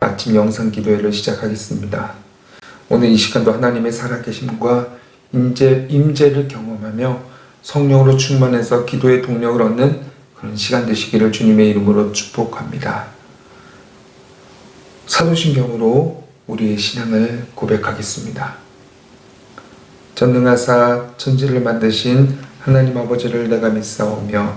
아침 영상 기도회를 시작하겠습니다. 오늘 이 시간도 하나님의 살아계심과 임재를 경험하며 성령으로 충만해서 기도의 동력을 얻는 그런 시간 되시기를 주님의 이름으로 축복합니다. 사도신경으로 우리의 신앙을 고백하겠습니다. 전능하사 천지를 만드신 하나님 아버지를 내가 믿사오며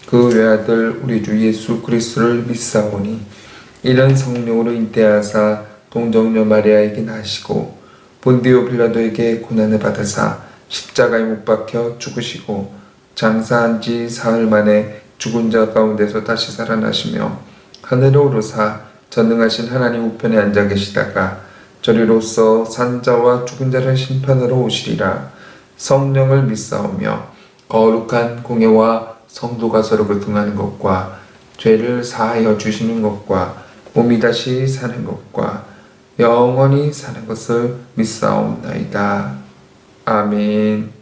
그 외아들 우리 주 예수 그리스도를 믿사오니 이런 성령으로 잉태하사 동정녀 마리아에게 나시고 본디오 빌라도에게 고난을 받으사 십자가에 못 박혀 죽으시고 장사한 지 사흘 만에 죽은 자 가운데서 다시 살아나시며 하늘로 오르사 전능하신 하나님 우편에 앉아 계시다가 저리로서 산자와 죽은 자를 심판하러 오시리라. 성령을 믿사오며 거룩한 공예와 성도가 서로 교통하는 것과 죄를 사하여 주시는 것과 몸이 다시 사는 것과 영원히 사는 것을 믿사옵나이다. 아멘.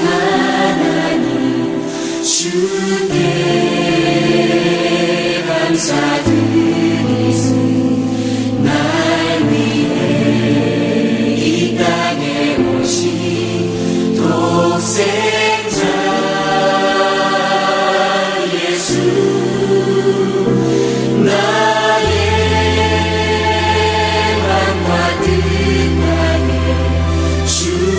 하나님 주께 감사드리세. 날 위해 이 땅에 오신 독생자 예수, 나의 맘과 뜻하게 주를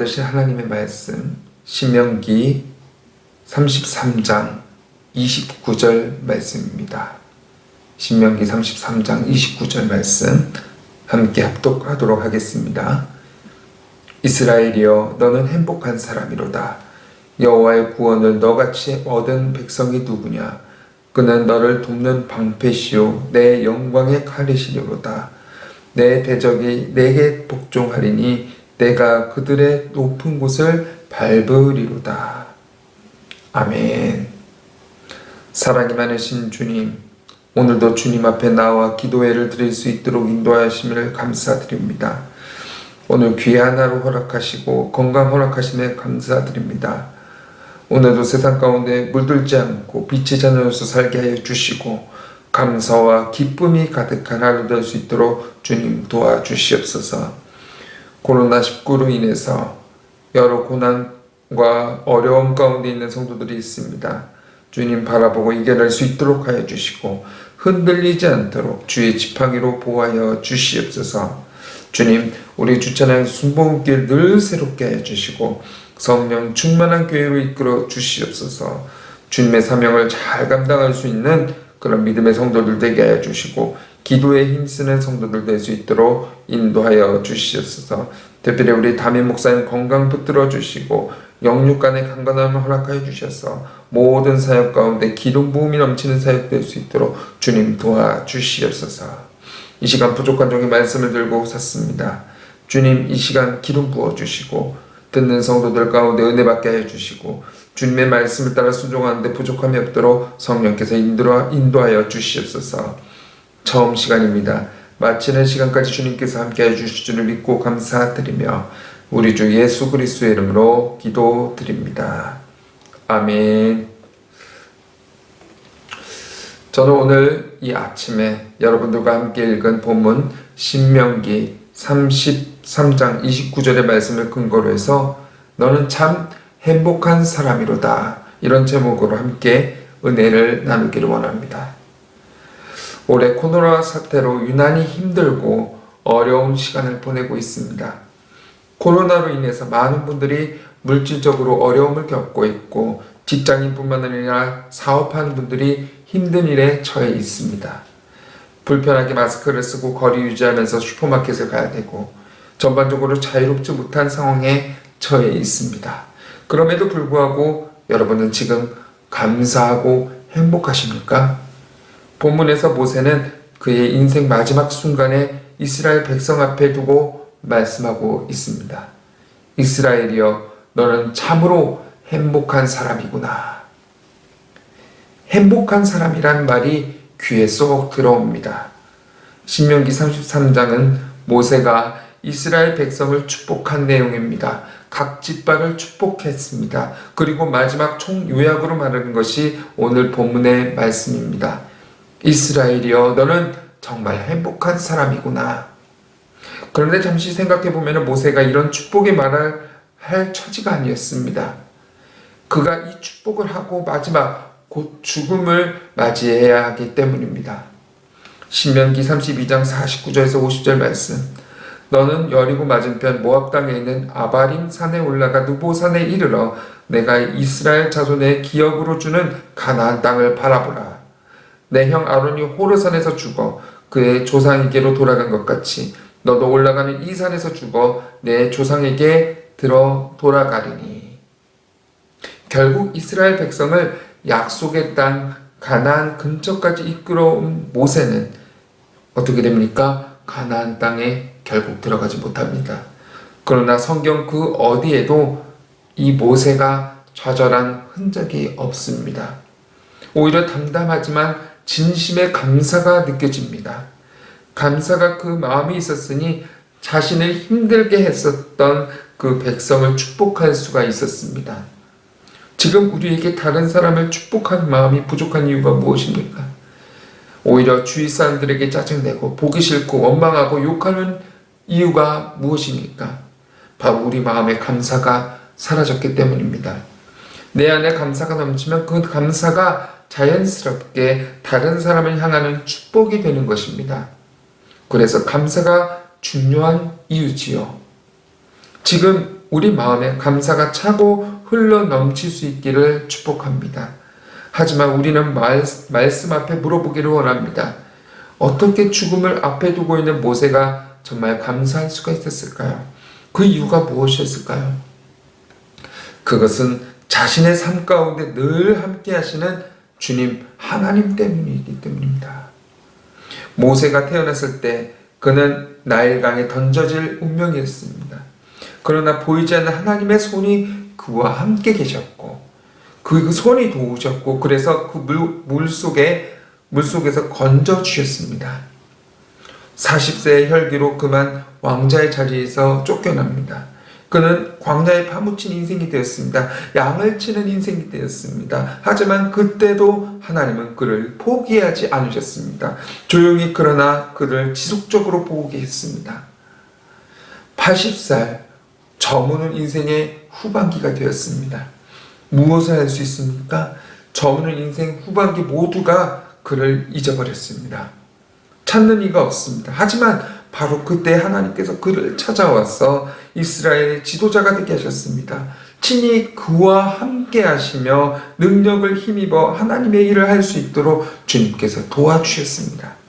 받으신 하나님의 말씀 신명기 33장 29절 말씀입니다. 신명기 33장 29절 말씀 함께 합독하도록 하겠습니다. 이스라엘이여 너는 행복한 사람이로다. 여호와의 구원을 너같이 얻은 백성이 누구냐? 그는 너를 돕는 방패시요 내 영광의 칼이시로다. 내 대적이 내게 복종하리니 내가 그들의 높은 곳을 밟으리로다. 아멘. 사랑이 많으신 주님, 오늘도 주님 앞에 나와 기도회를 드릴 수 있도록 인도하심을 감사드립니다. 오늘 귀한 하루 허락하시고 건강 허락하심에 감사드립니다. 오늘도 세상 가운데 물들지 않고 빛의 자녀로서 살게 하여 주시고 감사와 기쁨이 가득한 하루 될 수 있도록 주님 도와주시옵소서. 코로나19로 인해서 여러 고난과 어려움 가운데 있는 성도들이 있습니다. 주님 바라보고 이겨낼 수 있도록 하여 주시고 흔들리지 않도록 주의 지팡이로 보호하여 주시옵소서. 주님, 우리 주찬양 순복음길 늘 새롭게 하여 주시고 성령 충만한 교회로 이끌어 주시옵소서. 주님의 사명을 잘 감당할 수 있는 그런 믿음의 성도들 되게 하여 주시고 기도에 힘쓰는 성도들 될 수 있도록 인도하여 주시옵소서. 특별히 우리 담임 목사님 건강 붙들어 주시고 영육간의 강건함을 허락하여 주셔서 모든 사역 가운데 기름 부음이 넘치는 사역 될 수 있도록 주님 도와주시옵소서. 이 시간 부족한 종의 말씀을 들고 섰습니다. 주님, 이 시간 기름 부어주시고 듣는 성도들 가운데 은혜 받게 해주시고 주님의 말씀을 따라 순종하는데 부족함이 없도록 성령께서 인도하여 주시옵소서. 처음 시간입니다. 마치는 시간까지 주님께서 함께 해주실 줄을 믿고 감사드리며 우리 주 예수 그리스도의 이름으로 기도드립니다. 아멘. 저는 오늘 이 아침에 여러분들과 함께 읽은 본문 신명기 33장 29절의 말씀을 근거로 해서 너는 참 행복한 사람이로다, 이런 제목으로 함께 은혜를 나누기를 원합니다. 올해 코로나 사태로 유난히 힘들고 어려운 시간을 보내고 있습니다. 코로나로 인해서 많은 분들이 물질적으로 어려움을 겪고 있고 직장인뿐만 아니라 사업하는 분들이 힘든 일에 처해 있습니다. 불편하게 마스크를 쓰고 거리 유지하면서 슈퍼마켓을 가야 되고 전반적으로 자유롭지 못한 상황에 처해 있습니다. 그럼에도 불구하고 여러분은 지금 감사하고 행복하십니까? 본문에서 모세는 그의 인생 마지막 순간에 이스라엘 백성 앞에 두고 말씀하고 있습니다. 이스라엘이여 너는 참으로 행복한 사람이구나. 행복한 사람이란 말이 귀에 쏙 들어옵니다. 신명기 33장은 모세가 이스라엘 백성을 축복한 내용입니다. 각 지파를 축복했습니다. 그리고 마지막 총요약으로 말하는 것이 오늘 본문의 말씀입니다. 이스라엘이여 너는 정말 행복한 사람이구나. 그런데 잠시 생각해보면 모세가 이런 축복의 말을 할 처지가 아니었습니다. 그가 이 축복을 하고 마지막 곧 죽음을 맞이해야 하기 때문입니다. 신명기 32장 49절에서 50절 말씀. 너는 여리고 맞은편 모압 땅에 있는 아바림 산에 올라가 누보산에 이르러 내가 이스라엘 자손의 기업으로 주는 가나안 땅을 바라보라. 내 형 아론이 호르산에서 죽어 그의 조상에게로 돌아간 것 같이 너도 올라가는 이 산에서 죽어 내 조상에게 돌아가리니. 결국 이스라엘 백성을 약속의 땅 가나안 근처까지 이끌어온 모세는 어떻게 됩니까? 가나안 땅에 결국 들어가지 못합니다. 그러나 성경 그 어디에도 이 모세가 좌절한 흔적이 없습니다. 오히려 담담하지만 진심의 감사가 느껴집니다. 감사가 그 마음이 있었으니 자신을 힘들게 했었던 그 백성을 축복할 수가 있었습니다. 지금 우리에게 다른 사람을 축복하는 마음이 부족한 이유가 무엇입니까? 오히려 주위 사람들에게 짜증내고 보기 싫고 원망하고 욕하는 이유가 무엇입니까? 바로 우리 마음의 감사가 사라졌기 때문입니다. 내 안에 감사가 넘치면 그 감사가 자연스럽게 다른 사람을 향하는 축복이 되는 것입니다. 그래서 감사가 중요한 이유지요. 지금 우리 마음에 감사가 차고 흘러 넘칠 수 있기를 축복합니다. 하지만 우리는 말씀 앞에 물어보기를 원합니다. 어떻게 죽음을 앞에 두고 있는 모세가 정말 감사할 수가 있었을까요? 그 이유가 무엇이었을까요? 그것은 자신의 삶 가운데 늘 함께 하시는 주님 하나님 때문이기 때문입니다. 모세가 태어났을 때 그는 나일강에 던져질 운명이었습니다. 그러나 보이지 않는 하나님의 손이 그와 함께 계셨고 그 손이 도우셨고 그래서 그 물속에서 건져주셨습니다. 40세의 혈기로 그만 왕자의 자리에서 쫓겨납니다. 그는 광야에 파묻힌 인생이 되었습니다. 양을 치는 인생이 되었습니다. 하지만 그때도 하나님은 그를 포기하지 않으셨습니다. 조용히 그러나 그를 지속적으로 보고 계셨습니다. 80살 저무는 인생의 후반기가 되었습니다. 무엇을 할 수 있습니까? 저무는 인생 후반기 모두가 그를 잊어버렸습니다. 찾는 이가 없습니다. 하지만 바로 그때 하나님께서 그를 찾아와서 이스라엘의 지도자가 되게 하셨습니다. 친히 그와 함께 하시며 능력을 힘입어 하나님의 일을 할 수 있도록 주님께서 도와주셨습니다.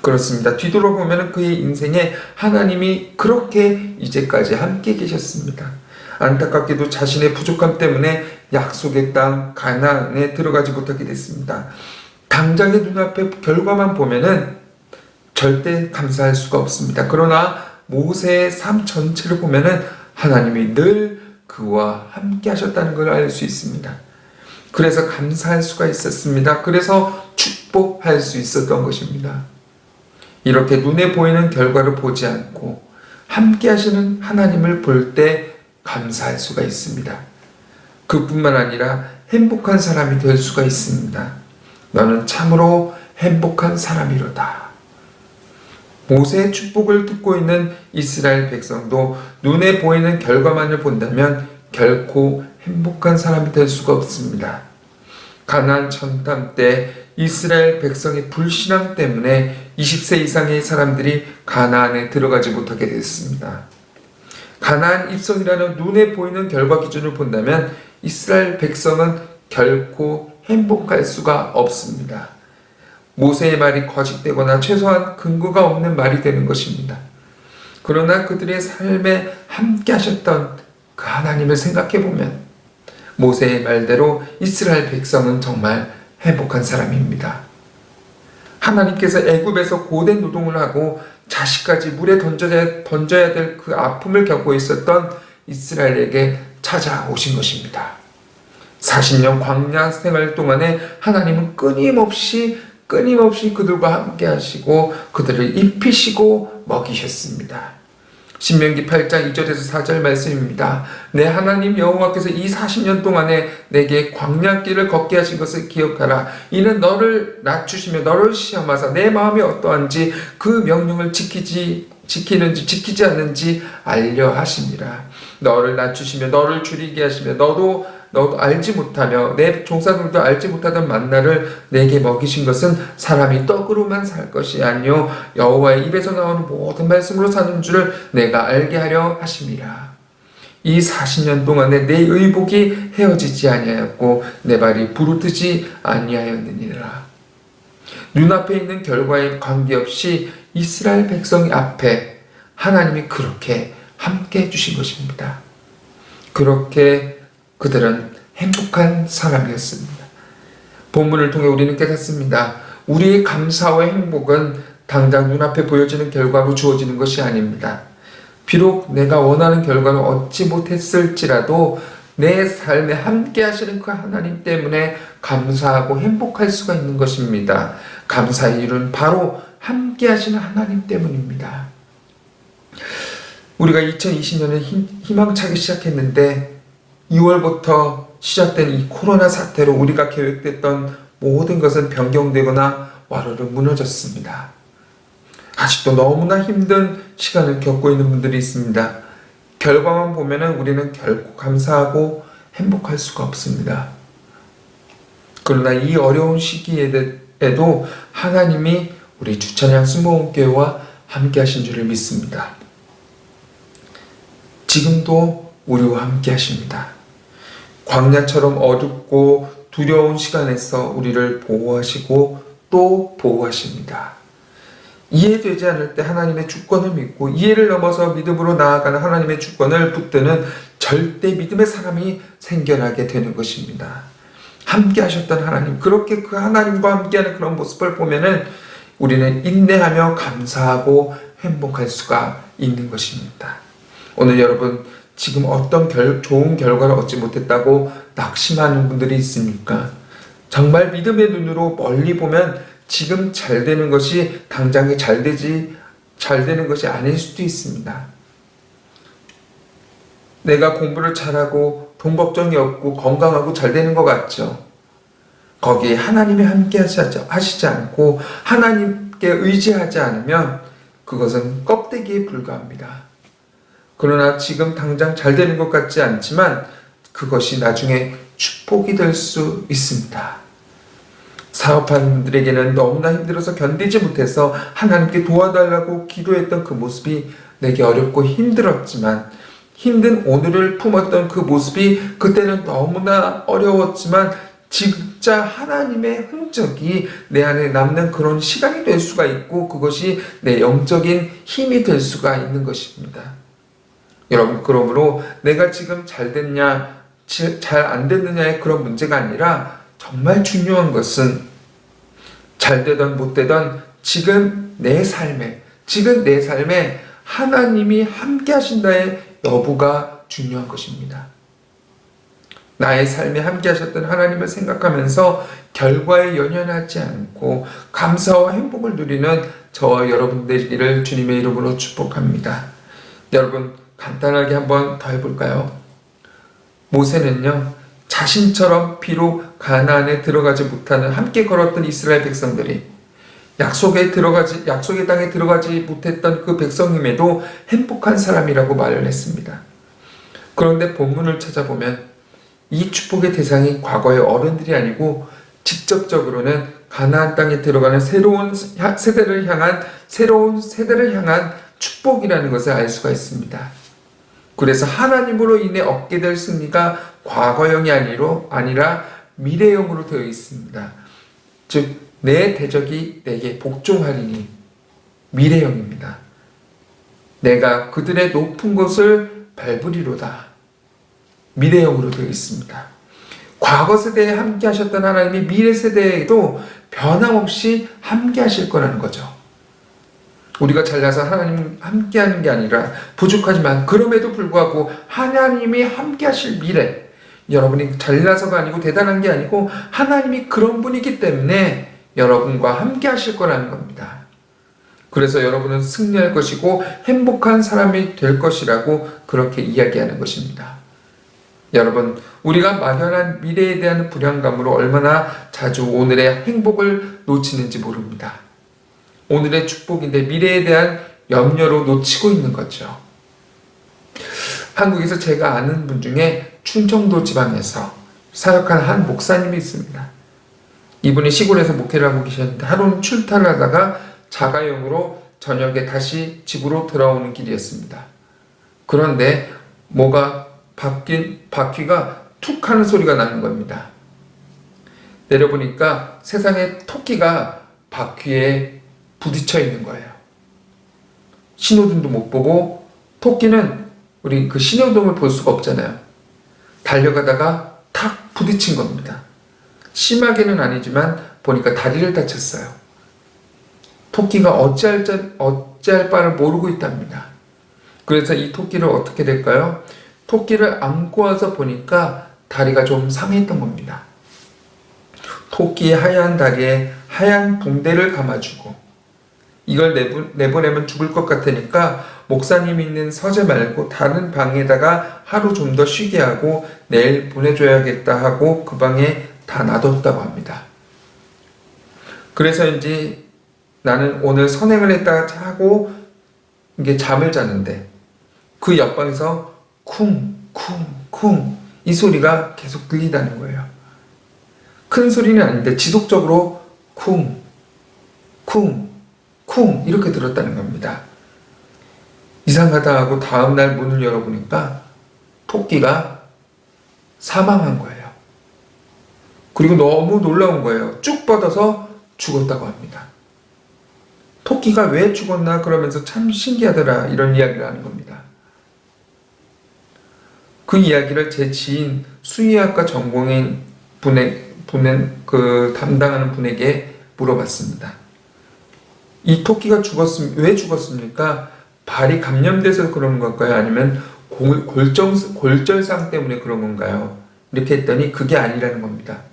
그렇습니다. 뒤돌아보면 그의 인생에 하나님이 그렇게 이제까지 함께 계셨습니다. 안타깝게도 자신의 부족함 때문에 약속의 땅 가나안에 들어가지 못하게 됐습니다. 당장의 눈앞의 결과만 보면은 절대 감사할 수가 없습니다. 그러나 모세의 삶 전체를 보면은 하나님이 늘 그와 함께 하셨다는 걸 알 수 있습니다. 그래서 감사할 수가 있었습니다. 그래서 축복할 수 있었던 것입니다. 이렇게 눈에 보이는 결과를 보지 않고 함께 하시는 하나님을 볼 때 감사할 수가 있습니다. 그뿐만 아니라 행복한 사람이 될 수가 있습니다. 너는 참으로 행복한 사람이로다. 모세의 축복을 듣고 있는 이스라엘 백성도 눈에 보이는 결과만을 본다면 결코 행복한 사람이 될 수가 없습니다. 가나안 정탐 때 이스라엘 백성의 불신앙 때문에 20세 이상의 사람들이 가나안에 들어가지 못하게 됐습니다. 가나안 입성이라는 눈에 보이는 결과 기준을 본다면 이스라엘 백성은 결코 행복할 수가 없습니다. 모세의 말이 거짓되거나 최소한 근거가 없는 말이 되는 것입니다. 그러나 그들의 삶에 함께 하셨던 그 하나님을 생각해 보면 모세의 말대로 이스라엘 백성은 정말 행복한 사람입니다. 하나님께서 애굽에서 고된 노동을 하고 자식까지 물에 던져야 될 그 아픔을 겪고 있었던 이스라엘에게 찾아오신 것입니다. 40년 광야 생활 동안에 하나님은 끊임없이 그들과 함께 하시고 그들을 입히시고 먹이셨습니다. 신명기 8장 2절에서 4절 말씀입니다. 내 하나님 여호와께서 이 40년 동안에 내게 광야길을 걷게 하신 것을 기억하라. 이는 너를 낮추시며 너를 시험하사 내 마음이 어떠한지 그 명령을 지키는지 지키지 않는지 알려 하심이라. 너를 낮추시며 너를 줄이게 하시며 너도 알지 못하며 내 종사들도 알지 못하던 만나를 내게 먹이신 것은 사람이 떡으로만 살 것이 아니요 여호와의 입에서 나오는 모든 말씀으로 사는 줄을 내가 알게 하려 하심이라. 이 40년 동안에 내 의복이 헤어지지 아니하였고 내 발이 부르트지 아니하였느니라. 눈앞에 있는 결과에 관계없이 이스라엘 백성 앞에 하나님이 그렇게 함께 해주신 것입니다. 그렇게 그들은 행복한 사람이었습니다. 본문을 통해 우리는 깨닫습니다. 우리의 감사와 행복은 당장 눈앞에 보여지는 결과로 주어지는 것이 아닙니다. 비록 내가 원하는 결과를 얻지 못했을지라도 내 삶에 함께 하시는 그 하나님 때문에 감사하고 행복할 수가 있는 것입니다. 감사의 이유는 바로 함께 하시는 하나님 때문입니다. 우리가 2020년을 희망차게 시작했는데 2월부터 시작된 이 코로나 사태로 우리가 계획됐던 모든 것은 변경되거나 와르르 무너졌습니다. 아직도 너무나 힘든 시간을 겪고 있는 분들이 있습니다. 결과만 보면 우리는 결코 감사하고 행복할 수가 없습니다. 그러나 이 어려운 시기에도 하나님이 우리 주찬양 순복음교회와 함께 하신 줄을 믿습니다. 지금도 우리와 함께 하십니다. 광야처럼 어둡고 두려운 시간에서 우리를 보호하시고 또 보호하십니다. 이해되지 않을 때 하나님의 주권을 믿고 이해를 넘어서 믿음으로 나아가는 하나님의 주권을 붙드는 절대 믿음의 사람이 생겨나게 되는 것입니다. 함께 하셨던 하나님, 그렇게 그 하나님과 함께하는 그런 모습을 보면은 우리는 인내하며 감사하고 행복할 수가 있는 것입니다. 오늘 여러분 지금 어떤 좋은 결과를 얻지 못했다고 낙심하는 분들이 있습니까? 정말 믿음의 눈으로 멀리 보면 지금 잘 되는 것이 당장에 잘 되는 것이 아닐 수도 있습니다. 내가 공부를 잘하고 돈 걱정이 없고 건강하고 잘 되는 것 같죠. 거기에 하나님이 함께 하시지 않고 하나님께 의지하지 않으면 그것은 껍데기에 불과합니다. 그러나 지금 당장 잘 되는 것 같지 않지만 그것이 나중에 축복이 될 수 있습니다. 사업하는 분들에게는 너무나 힘들어서 견디지 못해서 하나님께 도와달라고 기도했던 그 모습이 내게 어렵고 힘들었지만 힘든 오늘을 품었던 그 모습이 그때는 너무나 어려웠지만 진짜 하나님의 흔적이 내 안에 남는 그런 시간이 될 수가 있고 그것이 내 영적인 힘이 될 수가 있는 것입니다. 여러분, 그러므로 내가 지금 잘 됐냐 잘 안 됐느냐의 그런 문제가 아니라 정말 중요한 것은 잘 되든 못 되든 지금 내 삶에 하나님이 함께 하신다의 여부가 중요한 것입니다. 나의 삶에 함께 하셨던 하나님을 생각하면서 결과에 연연하지 않고 감사와 행복을 누리는 저와 여러분들을 주님의 이름으로 축복합니다. 여러분, 간단하게 한번 더 해볼까요? 모세는요, 자신처럼 비록 가나안에 들어가지 못하는 함께 걸었던 이스라엘 백성들이 약속의 땅에 들어가지 못했던 그 백성임에도 행복한 사람이라고 말을 했습니다. 그런데 본문을 찾아보면 이 축복의 대상이 과거의 어른들이 아니고 직접적으로는 가나안 땅에 들어가는 새로운 세대를 향한 축복이라는 것을 알 수가 있습니다. 그래서 하나님으로 인해 얻게 될 승리가 과거형이 아니라 미래형으로 되어 있습니다. 즉, 내 대적이 내게 복종하리니 미래형입니다. 내가 그들의 높은 곳을 밟으리로다. 미래형으로 되어 있습니다. 과거 세대에 함께 하셨던 하나님이 미래 세대에도 변함없이 함께 하실 거라는 거죠. 우리가 잘나서 하나님 함께 하는 게 아니라 부족하지만 그럼에도 불구하고 하나님이 함께 하실 미래, 여러분이 잘나서가 아니고 대단한 게 아니고 하나님이 그런 분이기 때문에 여러분과 함께 하실 거라는 겁니다. 그래서 여러분은 승리할 것이고 행복한 사람이 될 것이라고 그렇게 이야기하는 것입니다. 여러분, 우리가 막연한 미래에 대한 불안감으로 얼마나 자주 오늘의 행복을 놓치는지 모릅니다. 오늘의 축복인데 미래에 대한 염려로 놓치고 있는 거죠. 한국에서 제가 아는 분 중에 충청도 지방에서 사역한 한 목사님이 있습니다. 이분이 시골에서 목회를 하고 계셨는데 하루는 출타를 하다가 자가용으로 저녁에 다시 집으로 돌아오는 길이었습니다. 그런데 뭐가 바퀴가 툭 하는 소리가 나는 겁니다. 내려보니까 세상에 토끼가 바퀴에 부딪혀 있는 거예요. 신호등도 못 보고 토끼는 우리 그 신호등을 볼 수가 없잖아요. 달려가다가 탁 부딪힌 겁니다. 심하게는 아니지만 보니까 다리를 다쳤어요. 토끼가 어찌할 바를 모르고 있답니다. 그래서 이 토끼를 어떻게 될까요? 토끼를 안고 와서 보니까 다리가 좀 상했던 겁니다. 토끼의 하얀 다리에 하얀 붕대를 감아주고 이걸 내보내면 죽을 것 같으니까 목사님 있는 서재 말고 다른 방에다가 하루 좀 더 쉬게 하고 내일 보내줘야겠다 하고 그 방에 다 놔뒀다고 합니다. 그래서 이제 나는 오늘 선행을 했다 하고 이게 잠을 자는데 그 옆방에서 쿵쿵쿵 이 소리가 계속 들리다는 거예요. 큰 소리는 아닌데 지속적으로 쿵 이렇게 들었다는 겁니다. 이상하다 하고 다음날 문을 열어보니까 토끼가 사망한 거예요. 그리고 너무 놀라운 거예요. 쭉 뻗어서 죽었다고 합니다. 토끼가 왜 죽었나 그러면서 참 신기하더라 이런 이야기를 하는 겁니다. 그 이야기를 제 지인 수의학과 전공인 담당하는 분에게 물어봤습니다. 이 토끼가 왜 죽었습니까? 발이 감염돼서 그런 걸까요? 아니면 골절상 때문에 그런 건가요? 이렇게 했더니 그게 아니라는 겁니다.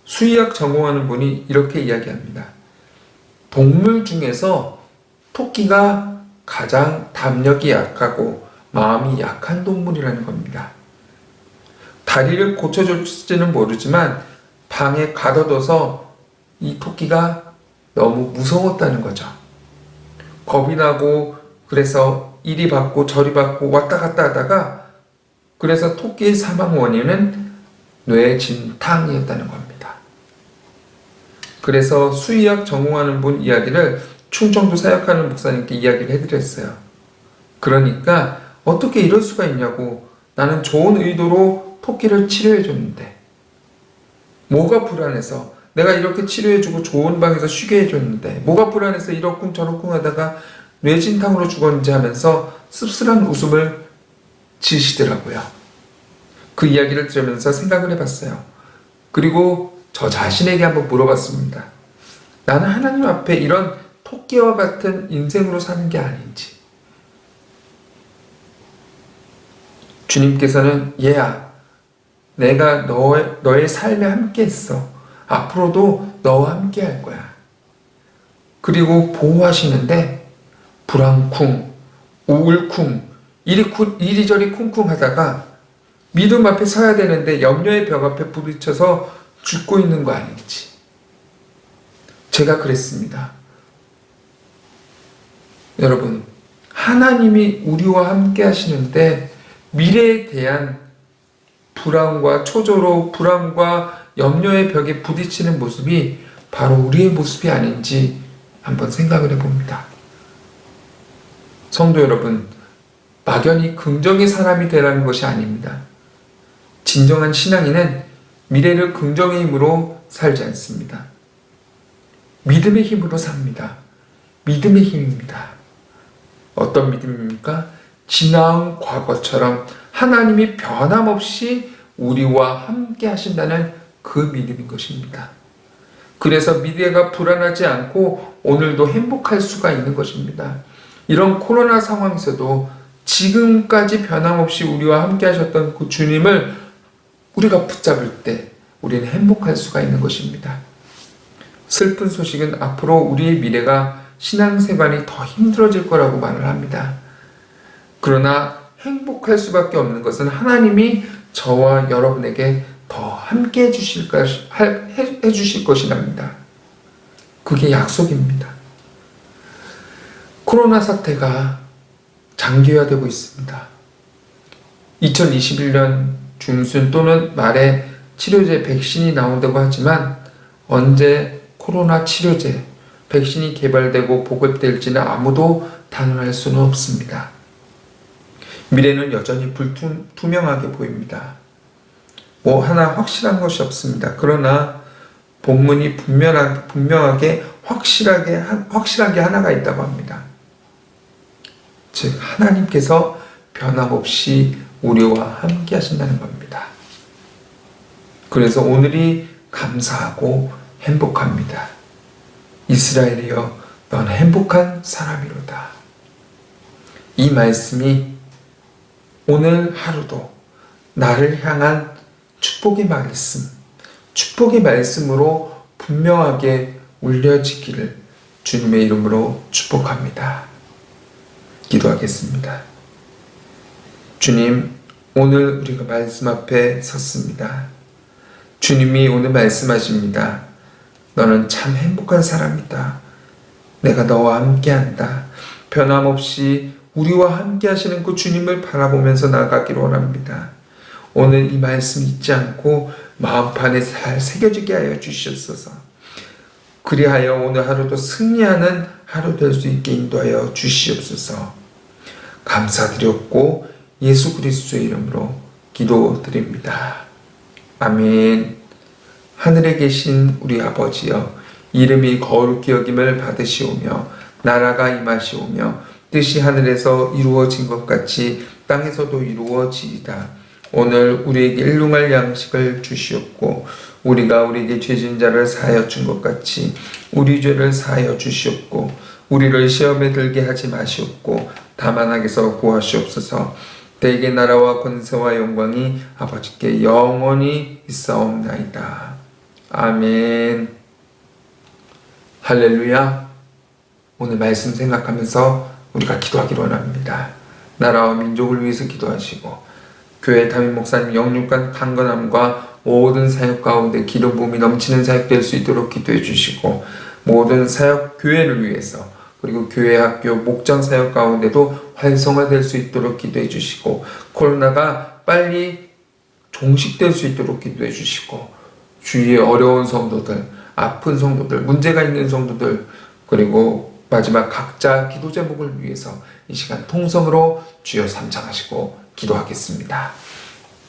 수의학 전공하는 분이 이렇게 이야기합니다. 동물 중에서 토끼가 가장 담력이 약하고 마음이 약한 동물이라는 겁니다. 다리를 고쳐줄지는 모르지만 방에 가둬둬서 이 토끼가 너무 무서웠다는 거죠. 겁이 나고 그래서 이리 받고 저리 받고 왔다 갔다 하다가 그래서 토끼의 사망 원인은 뇌진탕이었다는 겁니다. 그래서 수의학 전공하는 분 이야기를 충청도 사역하는 목사님께 이야기를 해드렸어요. 그러니까 어떻게 이럴 수가 있냐고, 나는 좋은 의도로 토끼를 치료해줬는데 뭐가 불안해서, 내가 이렇게 치료해주고 좋은 방에서 쉬게 해줬는데 뭐가 불안해서 이러쿵 저러쿵 하다가 뇌진탕으로 죽었는지 하면서 씁쓸한 웃음을 지으시더라고요. 그 이야기를 들으면서 생각을 해봤어요. 그리고 저 자신에게 한번 물어봤습니다. 나는 하나님 앞에 이런 토끼와 같은 인생으로 사는 게 아닌지. 주님께서는 얘야, 내가 너의 삶에 함께 했어. 앞으로도 너와 함께 할 거야. 그리고 보호하시는데 불안쿵, 우울쿵, 이리저리 쿵쿵 하다가 믿음 앞에 서야 되는데 염려의 벽 앞에 부딪혀서 죽고 있는 거 아닌지. 제가 그랬습니다. 여러분, 하나님이 우리와 함께 하시는데 미래에 대한 불안과 초조로 불안과 염려의 벽에 부딪히는 모습이 바로 우리의 모습이 아닌지 한번 생각을 해봅니다. 성도 여러분, 막연히 긍정의 사람이 되라는 것이 아닙니다. 진정한 신앙인은 미래를 긍정의 힘으로 살지 않습니다. 믿음의 힘으로 삽니다. 믿음의 힘입니다. 어떤 믿음입니까? 지나온 과거처럼 하나님이 변함없이 우리와 함께 하신다는 그 믿음인 것입니다. 그래서 미래가 불안하지 않고 오늘도 행복할 수가 있는 것입니다. 이런 코로나 상황에서도 지금까지 변함없이 우리와 함께 하셨던 그 주님을 우리가 붙잡을 때 우리는 행복할 수가 있는 것입니다. 슬픈 소식은 앞으로 우리의 미래가 신앙생활이 더 힘들어질 거라고 말을 합니다. 그러나 행복할 수밖에 없는 것은 하나님이 저와 여러분에게 더 함께 해주실 것이랍니다. 그게 약속입니다. 코로나 사태가 장기화되고 있습니다. 2021년 중순 또는 말에 치료제 백신이 나온다고 하지만 언제 코로나 치료제 백신이 개발되고 보급될지는 아무도 단언할 수는 없습니다. 미래는 여전히 불투명하게 보입니다. 뭐 하나 확실한 것이 없습니다. 그러나 본문이 분명하게 확실한 게 하나가 있다고 합니다. 즉 하나님께서 변함없이 우리와 함께 하신다는 겁니다. 그래서 오늘이 감사하고 행복합니다. 이스라엘이여, 넌 행복한 사람이로다. 이 말씀이 오늘 하루도 나를 향한 축복의 말씀으로 분명하게 울려지기를 주님의 이름으로 축복합니다. 기도하겠습니다. 주님, 오늘 우리가 말씀 앞에 섰습니다. 주님이 오늘 말씀하십니다. 너는 참 행복한 사람이다. 내가 너와 함께한다. 변함없이 우리와 함께 하시는 그 주님을 바라보면서 나아가기를 원합니다. 오늘 이 말씀 잊지 않고 마음판에 잘 새겨지게 하여 주시옵소서. 그리하여 오늘 하루도 승리하는 하루 될 수 있게 인도하여 주시옵소서. 감사드렸고 예수 그리스도의 이름으로 기도드립니다. 아멘. 하늘에 계신 우리 아버지여, 이름이 거룩히 여김을 받으시오며 나라가 임하시오며 뜻이 하늘에서 이루어진 것 같이 땅에서도 이루어지이다. 오늘 우리에게 일용할 양식을 주시옵고 우리가 우리에게 죄진 자를 사하여 준 것 같이 우리 죄를 사하여 주시옵고 우리를 시험에 들게 하지 마시옵고 다만 악에서 구하시옵소서. 대개 나라와 권세와 영광이 아버지께 영원히 있사옵나이다. 아멘. 할렐루야. 오늘 말씀 생각하면서 우리가 기도하기로 원합니다. 나라와 민족을 위해서 기도하시고 교회 담임 목사님 영육간 강건함과 모든 사역 가운데 기름 부음이 넘치는 사역 될 수 있도록 기도해 주시고 모든 사역 교회를 위해서 그리고 교회 학교 목장 사역 가운데도 활성화될 수 있도록 기도해 주시고 코로나가 빨리 종식될 수 있도록 기도해 주시고 주위에 어려운 성도들, 아픈 성도들, 문제가 있는 성도들 그리고 마지막 각자 기도 제목을 위해서 이 시간 통성으로 주여 삼창하시고 기도하겠습니다.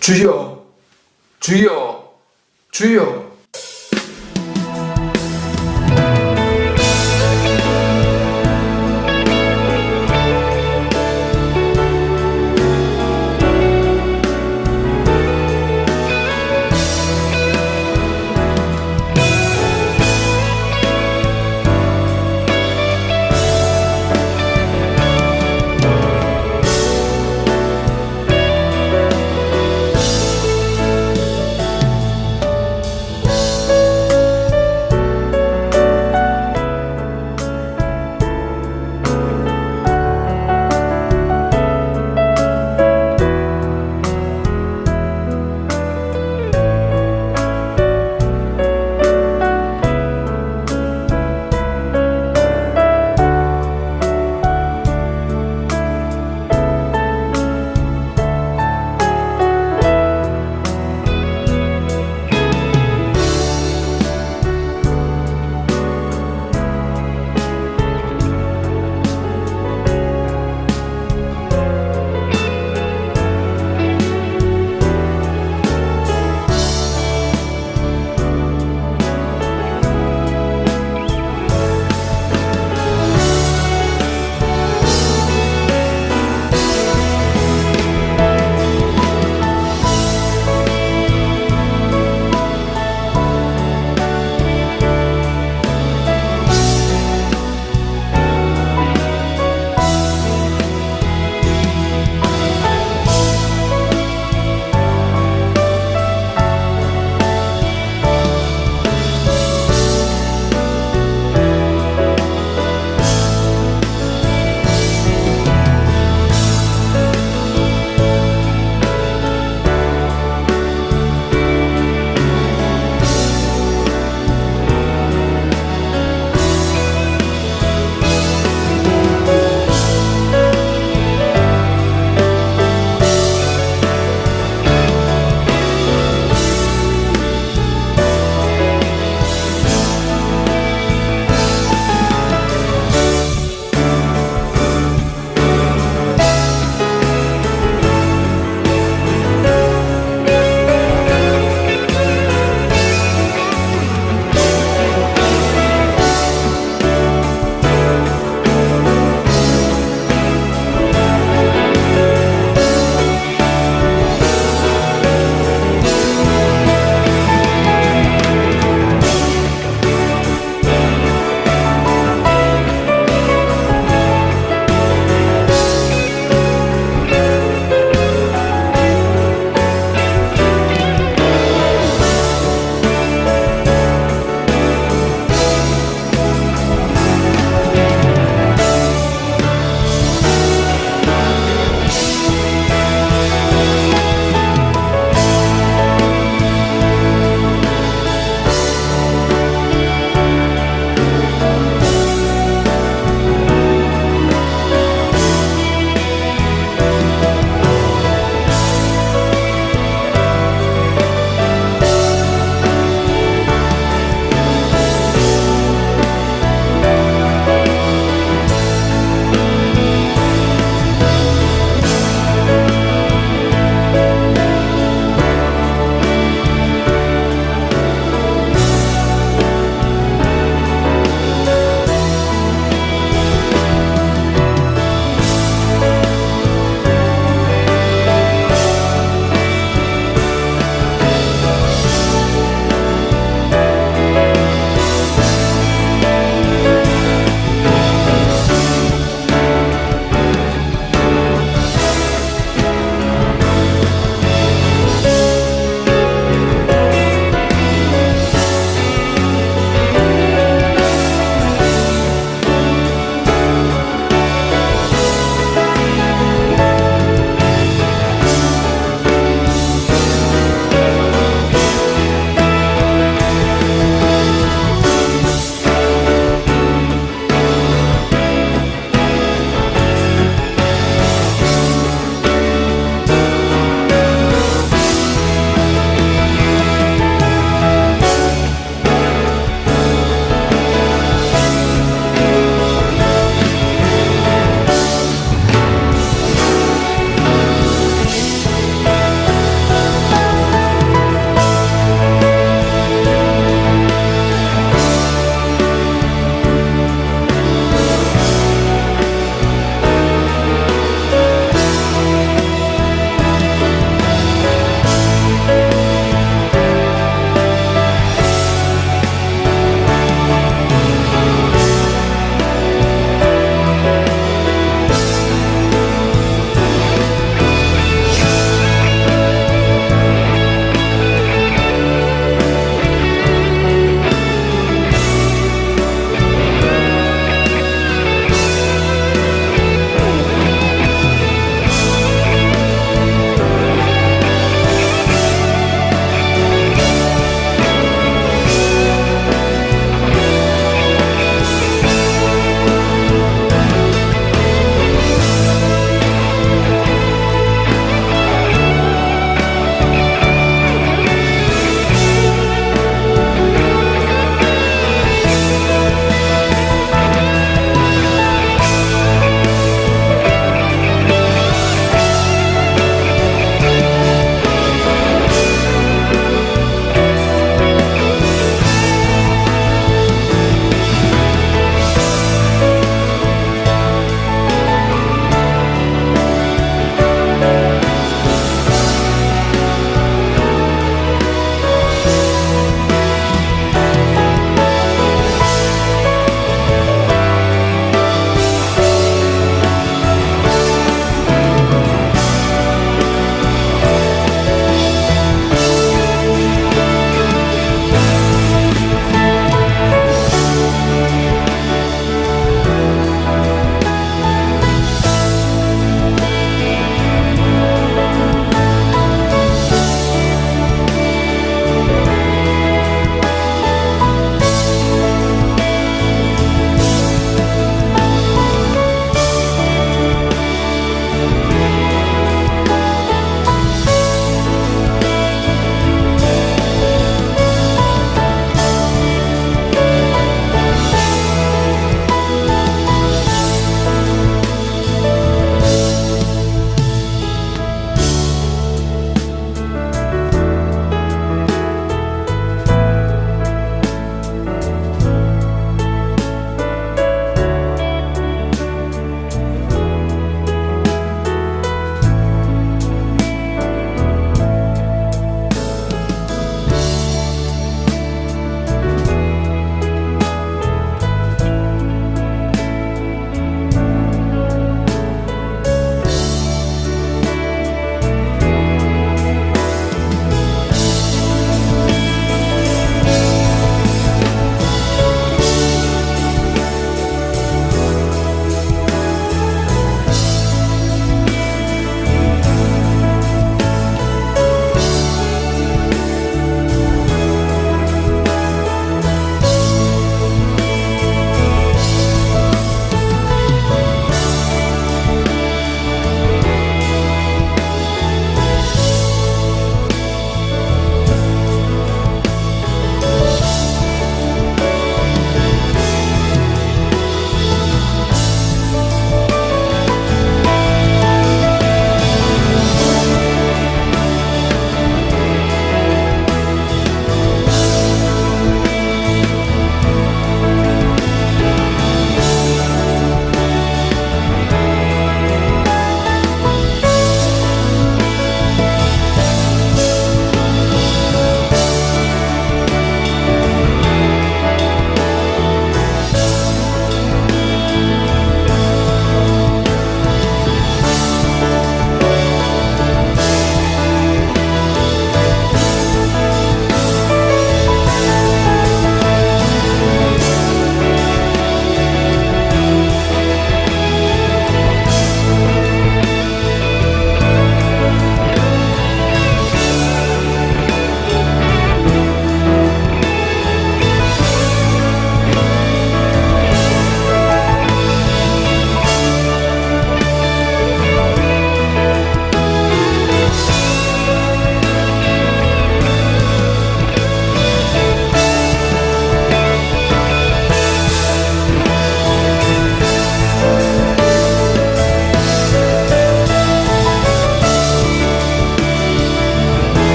주여, 주여, 주여.